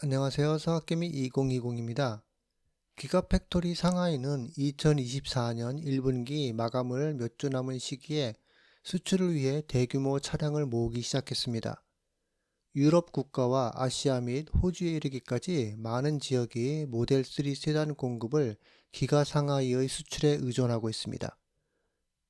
안녕하세요. 서학개미 2020입니다. 기가팩토리 상하이는 2024년 1분기 마감을 몇 주 남은 시기에 수출을 위해 대규모 차량을 모으기 시작했습니다. 유럽 국가와 아시아 및 호주에 이르기까지 많은 지역이 모델 3 세단 공급을 기가 상하이의 수출에 의존하고 있습니다.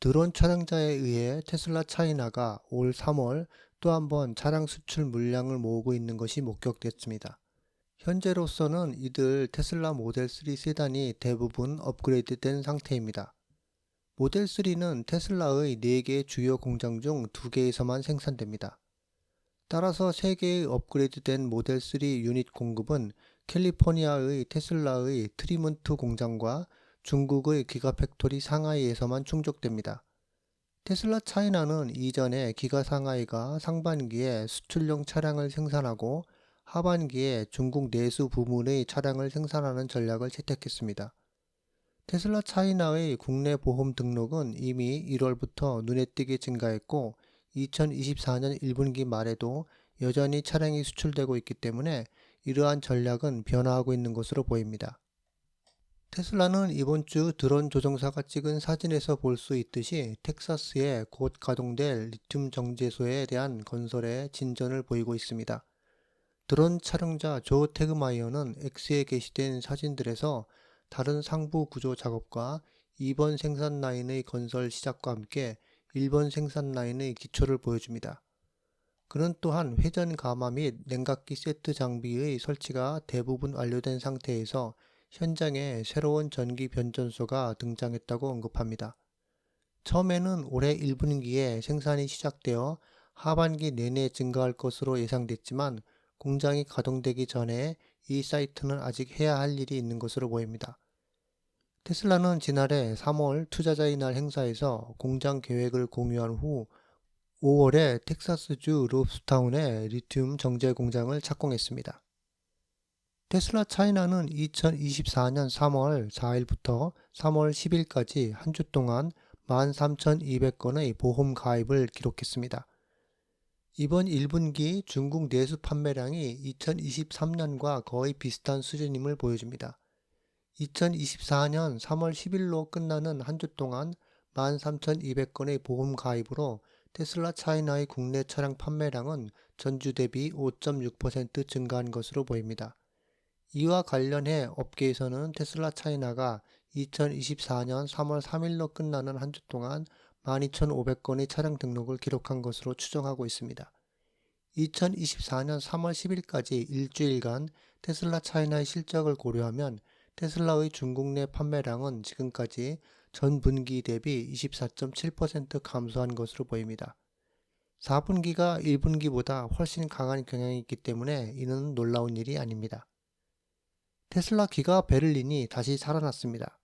드론 촬영자에 의해 테슬라 차이나가 올 3월 또 한 번 차량 수출 물량을 모으고 있는 것이 목격됐습니다. 현재로서는 이들 테슬라 모델 3 세단이 대부분 업그레이드된 상태입니다. 모델 3는 테슬라의 4개 주요 공장 중 2개에서만 생산됩니다. 따라서 3개의 업그레이드된 모델 3 유닛 공급은 캘리포니아의 테슬라의 트리먼트 공장과 중국의 기가팩토리 상하이에서만 충족됩니다. 테슬라 차이나는 이전에 기가 상하이가 상반기에 수출용 차량을 생산하고 하반기에 중국 내수 부문의 차량을 생산하는 전략을 채택했습니다. 테슬라 차이나의 국내 보험 등록은 이미 1월부터 눈에 띄게 증가했고 2024년 1분기 말에도 여전히 차량이 수출되고 있기 때문에 이러한 전략은 변화하고 있는 것으로 보입니다. 테슬라는 이번 주 드론 조종사가 찍은 사진에서 볼 수 있듯이 텍사스에 곧 가동될 리튬 정제소에 대한 건설에 진전을 보이고 있습니다. 드론 촬영자 조 태그마이어는 X에 게시된 사진들에서 다른 상부 구조 작업과 2번 생산 라인의 건설 시작과 함께 1번 생산 라인의 기초를 보여줍니다. 그는 또한 회전 가마 및 냉각기 세트 장비의 설치가 대부분 완료된 상태에서 현장에 새로운 전기 변전소가 등장했다고 언급합니다. 처음에는 올해 1분기에 생산이 시작되어 하반기 내내 증가할 것으로 예상됐지만 공장이 가동되기 전에 이 사이트는 아직 해야 할 일이 있는 것으로 보입니다. 테슬라는 지난해 3월 투자자의 날 행사에서 공장 계획을 공유한 후 5월에 텍사스주 롭스타운에 리튬 정제 공장을 착공했습니다. 테슬라 차이나는 2024년 3월 4일부터 3월 10일까지 한 주 동안 13,200건의 보험 가입을 기록했습니다. 이번 1분기 중국 내수 판매량이 2023년과 거의 비슷한 수준임을 보여줍니다. 2024년 3월 10일로 끝나는 한 주 동안 13,200건의 보험 가입으로 테슬라 차이나의 국내 차량 판매량은 전주 대비 5.6% 증가한 것으로 보입니다. 이와 관련해 업계에서는 테슬라 차이나가 2024년 3월 3일로 끝나는 한 주 동안 12,500건의 차량 등록을 기록한 것으로 추정하고 있습니다. 2024년 3월 10일까지 일주일간 테슬라 차이나의 실적을 고려하면 테슬라의 중국 내 판매량은 지금까지 전 분기 대비 24.7% 감소한 것으로 보입니다. 4분기가 1분기보다 훨씬 강한 경향이 있기 때문에 이는 놀라운 일이 아닙니다. 테슬라 기가 베를린이 다시 살아났습니다.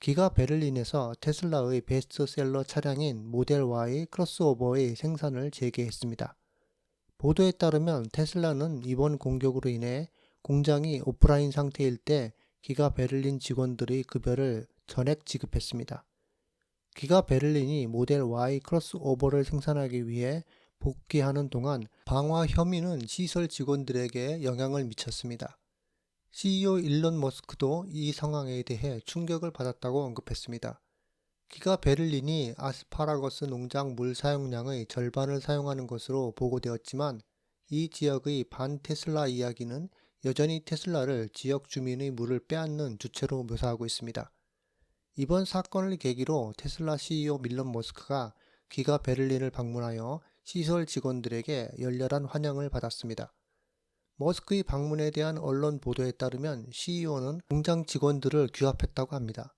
기가 베를린에서 테슬라의 베스트셀러 차량인 모델 Y 크로스오버의 생산을 재개했습니다. 보도에 따르면 테슬라는 이번 공격으로 인해 공장이 오프라인 상태일 때 기가 베를린 직원들의 급여를 전액 지급했습니다. 기가 베를린이 모델 Y 크로스오버를 생산하기 위해 복귀하는 동안 방화 혐의는 시설 직원들에게 영향을 미쳤습니다. CEO 일론 머스크도 이 상황에 대해 충격을 받았다고 언급했습니다. 기가 베를린이 아스파라거스 농장 물 사용량의 절반을 사용하는 것으로 보고되었지만 이 지역의 반테슬라 이야기는 여전히 테슬라를 지역 주민의 물을 빼앗는 주체로 묘사하고 있습니다. 이번 사건을 계기로 테슬라 CEO 일론 머스크가 기가 베를린을 방문하여 시설 직원들에게 열렬한 환영을 받았습니다. 머스크의 방문에 대한 언론 보도에 따르면 CEO는 공장 직원들을 규합했다고 합니다.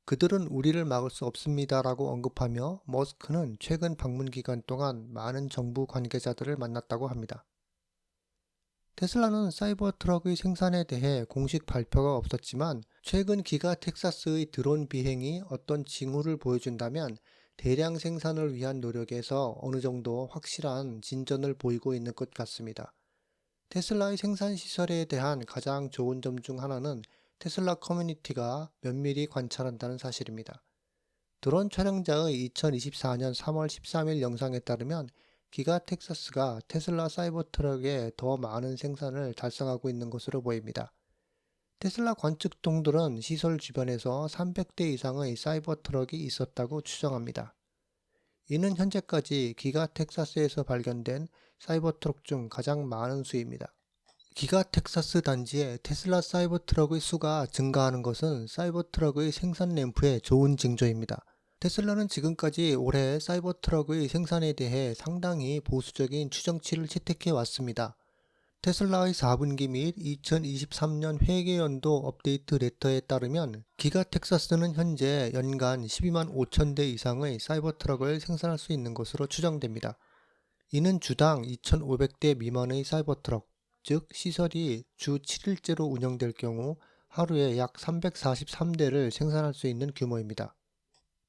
그들은 우리를 막을 수 없습니다라고 언급하며 머스크는 최근 방문 기간 동안 많은 정부 관계자들을 만났다고 합니다. 테슬라는 사이버 트럭의 생산에 대해 공식 발표가 없었지만 최근 기가 텍사스의 드론 비행이 어떤 징후를 보여준다면 대량 생산을 위한 노력에서 어느 정도 확실한 진전을 보이고 있는 것 같습니다. 테슬라의 생산 시설에 대한 가장 좋은 점 중 하나는 테슬라 커뮤니티가 면밀히 관찰한다는 사실입니다. 드론 촬영자의 2024년 3월 13일 영상에 따르면 기가 텍사스가 테슬라 사이버트럭의 더 많은 생산을 달성하고 있는 것으로 보입니다. 테슬라 관측통들은 시설 주변에서 300대 이상의 사이버트럭이 있었다고 추정합니다. 이는 현재까지 기가 텍사스에서 발견된 사이버트럭 중 가장 많은 수입니다. 기가 텍사스 단지에 테슬라 사이버트럭의 수가 증가하는 것은 사이버트럭의 생산 램프의 좋은 징조입니다. 테슬라는 지금까지 올해 사이버트럭의 생산에 대해 상당히 보수적인 추정치를 채택해 왔습니다. 테슬라의 4분기 및 2023년 회계연도 업데이트 레터에 따르면 기가 텍사스는 현재 연간 12만 5천 대 이상의 사이버트럭을 생산할 수 있는 것으로 추정됩니다. 이는 주당 2,500대 미만의 사이버트럭, 즉 시설이 주 7일째로 운영될 경우 하루에 약 343대를 생산할 수 있는 규모입니다.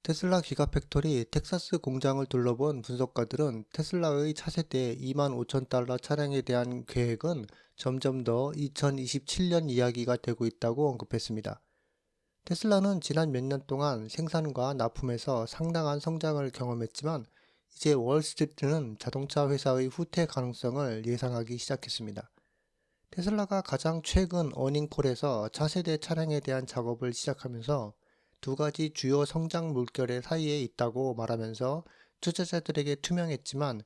테슬라 기가팩토리 텍사스 공장을 둘러본 분석가들은 테슬라의 차세대 25,000달러 차량에 대한 계획은 점점 더 2027년 이야기가 되고 있다고 언급했습니다. 테슬라는 지난 몇 년 동안 생산과 납품에서 상당한 성장을 경험했지만 이제 월스트리트는 자동차 회사의 후퇴 가능성을 예상하기 시작했습니다. 테슬라가 가장 최근 어닝콜에서 차세대 차량에 대한 작업을 시작하면서 두 가지 주요 성장 물결의 사이에 있다고 말하면서 투자자들에게 투명했지만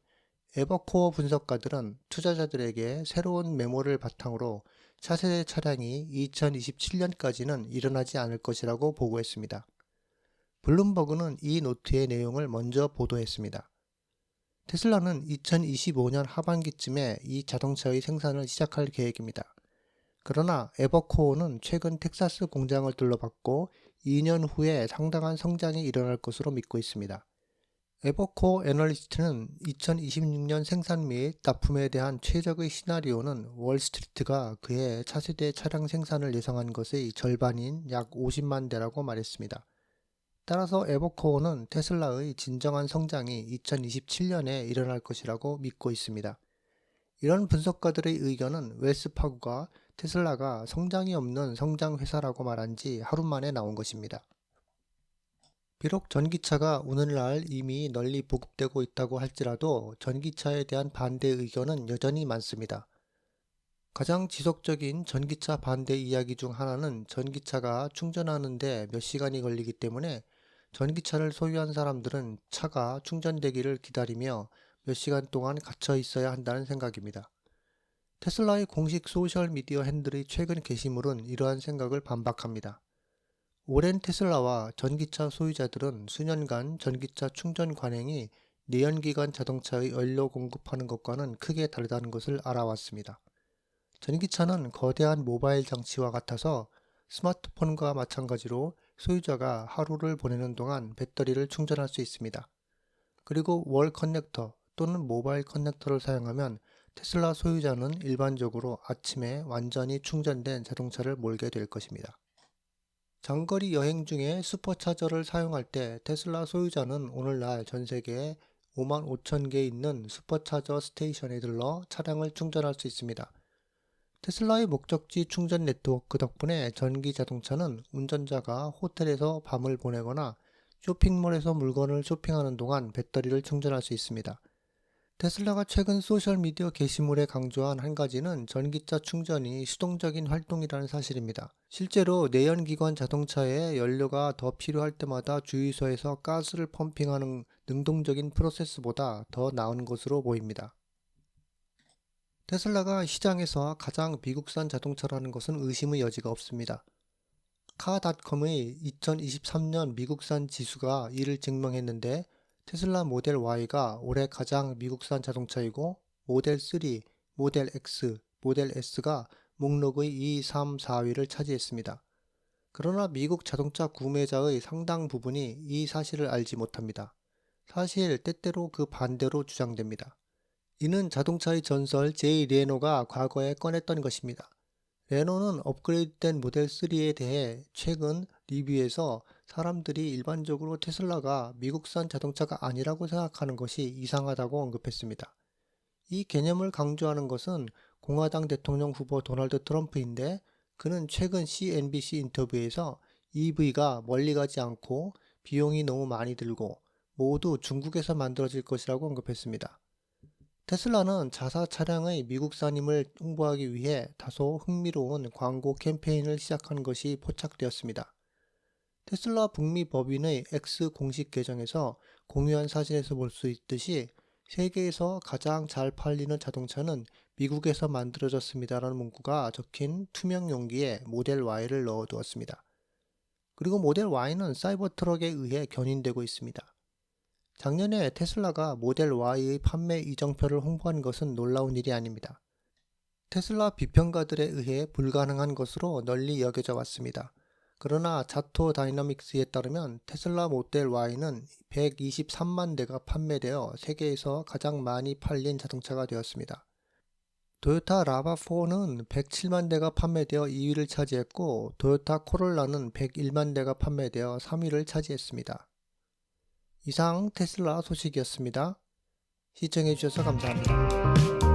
에버코어 분석가들은 투자자들에게 새로운 메모를 바탕으로 차세대 차량이 2027년까지는 일어나지 않을 것이라고 보고했습니다. 블룸버그는 이 노트의 내용을 먼저 보도했습니다. 테슬라는 2025년 하반기쯤에 이 자동차의 생산을 시작할 계획입니다. 그러나 에버코어는 최근 텍사스 공장을 둘러봤고 2년 후에 상당한 성장이 일어날 것으로 믿고 있습니다. 에버코어 애널리스트는 2026년 생산 및 납품에 대한 최적의 시나리오는 월스트리트가 그의 차세대 차량 생산을 예상한 것의 절반인 약 50만 대라고 말했습니다. 따라서 에버코어는 테슬라의 진정한 성장이 2027년에 일어날 것이라고 믿고 있습니다. 이런 분석가들의 의견은 웰스파고가 테슬라가 성장이 없는 성장 회사라고 말한 지 하루 만에 나온 것입니다. 비록 전기차가 오늘날 이미 널리 보급되고 있다고 할지라도 전기차에 대한 반대 의견은 여전히 많습니다. 가장 지속적인 전기차 반대 이야기 중 하나는 전기차가 충전하는데 몇 시간이 걸리기 때문에 전기차를 소유한 사람들은 차가 충전되기를 기다리며 몇 시간 동안 갇혀 있어야 한다는 생각입니다. 테슬라의 공식 소셜미디어 핸들의 최근 게시물은 이러한 생각을 반박합니다. 오랜 테슬라와 전기차 소유자들은 수년간 전기차 충전 관행이 내연기관 자동차의 연료 공급하는 것과는 크게 다르다는 것을 알아왔습니다. 전기차는 거대한 모바일 장치와 같아서 스마트폰과 마찬가지로 소유자가 하루를 보내는 동안 배터리를 충전할 수 있습니다. 그리고 월 커넥터 또는 모바일 커넥터를 사용하면 테슬라 소유자는 일반적으로 아침에 완전히 충전된 자동차를 몰게 될 것입니다. 장거리 여행 중에 슈퍼차저를 사용할 때 테슬라 소유자는 오늘날 전 세계에 5만 5천 개 있는 슈퍼차저 스테이션에 들러 차량을 충전할 수 있습니다. 테슬라의 목적지 충전 네트워크 덕분에 전기 자동차는 운전자가 호텔에서 밤을 보내거나 쇼핑몰에서 물건을 쇼핑하는 동안 배터리를 충전할 수 있습니다. 테슬라가 최근 소셜미디어 게시물에 강조한 한 가지는 전기차 충전이 수동적인 활동이라는 사실입니다. 실제로 내연기관 자동차에 연료가 더 필요할 때마다 주유소에서 가스를 펌핑하는 능동적인 프로세스보다 더 나은 것으로 보입니다. 테슬라가 시장에서 가장 미국산 자동차라는 것은 의심의 여지가 없습니다. 카닷컴의 2023년 미국산 지수가 이를 증명했는데 테슬라 모델 Y가 올해 가장 미국산 자동차이고 모델 3, 모델 X, 모델 S가 목록의 2, 3, 4위를 차지했습니다. 그러나 미국 자동차 구매자의 상당 부분이 이 사실을 알지 못합니다. 사실 때때로 그 반대로 주장됩니다. 이는 자동차의 전설 제이 레노가 과거에 꺼냈던 것입니다. 레노는 업그레이드된 모델 3에 대해 최근 리뷰에서 사람들이 일반적으로 테슬라가 미국산 자동차가 아니라고 생각하는 것이 이상하다고 언급했습니다. 이 개념을 강조하는 것은 공화당 대통령 후보 도널드 트럼프인데 그는 최근 CNBC 인터뷰에서 EV가 멀리 가지 않고 비용이 너무 많이 들고 모두 중국에서 만들어질 것이라고 언급했습니다. 테슬라는 자사 차량의 미국산임을 홍보하기 위해 다소 흥미로운 광고 캠페인을 시작한 것이 포착되었습니다. 테슬라 북미 법인의 X 공식 계정에서 공유한 사진에서 볼 수 있듯이 세계에서 가장 잘 팔리는 자동차는 미국에서 만들어졌습니다라는 문구가 적힌 투명 용기에 모델 Y를 넣어두었습니다. 그리고 모델 Y는 사이버트럭에 의해 견인되고 있습니다. 작년에 테슬라가 모델 Y의 판매 이정표를 홍보한 것은 놀라운 일이 아닙니다. 테슬라 비평가들에 의해 불가능한 것으로 널리 여겨져 왔습니다. 그러나 자토 다이너믹스에 따르면 테슬라 모델 Y는 123만 대가 판매되어 세계에서 가장 많이 팔린 자동차가 되었습니다. 토요타 라바4는 107만 대가 판매되어 2위를 차지했고 토요타 코롤라는 101만 대가 판매되어 3위를 차지했습니다. 이상 테슬라 소식이었습니다. 시청해주셔서 감사합니다.